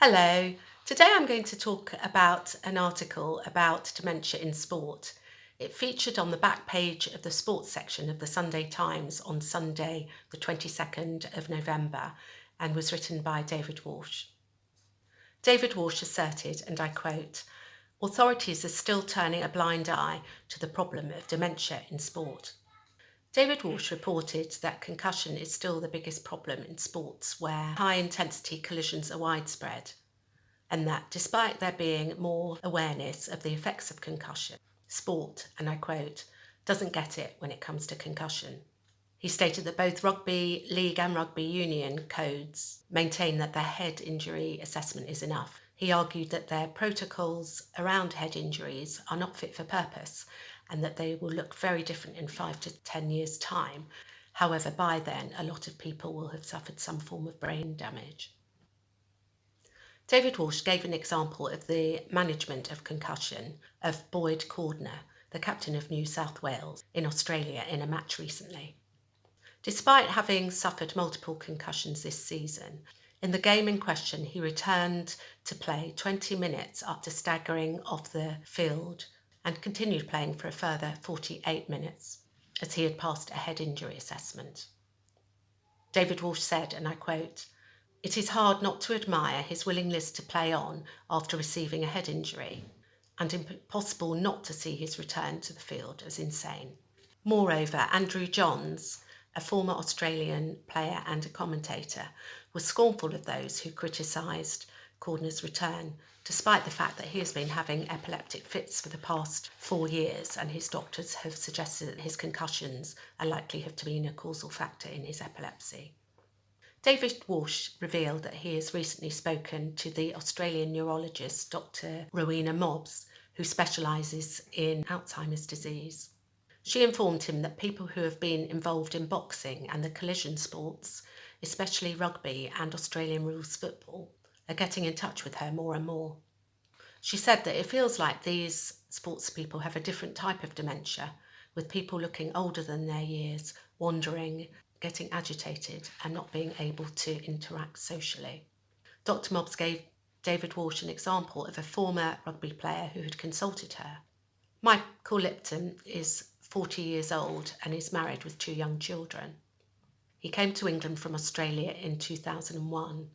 Hello. Today I'm going to talk about an article about dementia in sport. It featured on the back page of the sports section of the Sunday Times on Sunday, the 22nd of November, and was written by David Walsh. David Walsh asserted, and I quote, "Authorities are still turning a blind eye to the problem of dementia in sport." David Walsh reported that concussion is still the biggest problem in sports where high-intensity collisions are widespread, and that despite there being more awareness of the effects of concussion, sport, and I quote, "doesn't get it when it comes to concussion." He stated that both Rugby League and Rugby Union codes maintain that their head injury assessment is enough. He argued that their protocols around head injuries are not fit for purpose and that they will look very different in 5 to 10 years' time. However, by then, a lot of people will have suffered some form of brain damage. David Walsh gave an example of the management of concussion of Boyd Cordner, the captain of New South Wales in Australia, in a match recently. Despite having suffered multiple concussions this season, in the game in question he returned to play 20 minutes after staggering off the field and continued playing for a further 48 minutes as he had passed a head injury assessment. David Walsh said, and I quote, "It is hard not to admire his willingness to play on after receiving a head injury, and impossible not to see his return to the field as insane." Moreover, Andrew Johns, a former Australian player and a commentator, was scornful of those who criticised Cordner's return, despite the fact that he has been having epileptic fits for the past 4 years and his doctors have suggested that his concussions are likely have been a causal factor in his epilepsy. David Walsh revealed that he has recently spoken to the Australian neurologist Dr. Rowena Mobbs, who specialises in Alzheimer's disease. She informed him that people who have been involved in boxing and the collision sports, especially rugby and Australian rules football, are getting in touch with her more and more. She said that it feels like these sports people have a different type of dementia, with people looking older than their years, wandering, getting agitated and not being able to interact socially. Dr. Mobbs gave David Walsh an example of a former rugby player who had consulted her. Michael Lipton is 40 years old and is married with 2 young children. He came to England from Australia in 2001.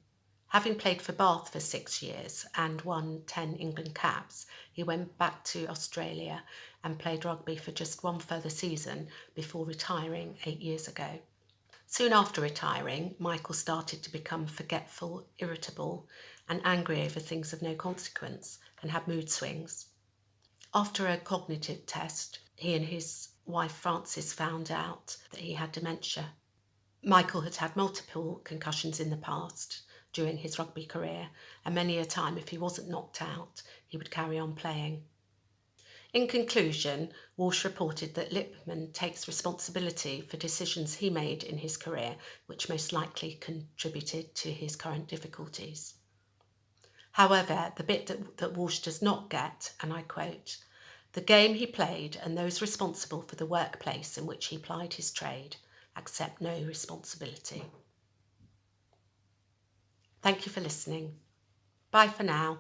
Having played for Bath for 6 years and won 10 England caps, he went back to Australia and played rugby for just one further season before retiring 8 years ago. Soon after retiring, Michael started to become forgetful, irritable, and angry over things of no consequence and had mood swings. After a cognitive test, he and his wife Frances found out that he had dementia. Michael had had multiple concussions in the past during his rugby career, and many a time if he wasn't knocked out, he would carry on playing. In conclusion, Walsh reported that Lipman takes responsibility for decisions he made in his career which most likely contributed to his current difficulties. However, the bit that Walsh does not get, and I quote, "The game he played and those responsible for the workplace in which he plied his trade accept no responsibility." Thank you for listening. Bye for now.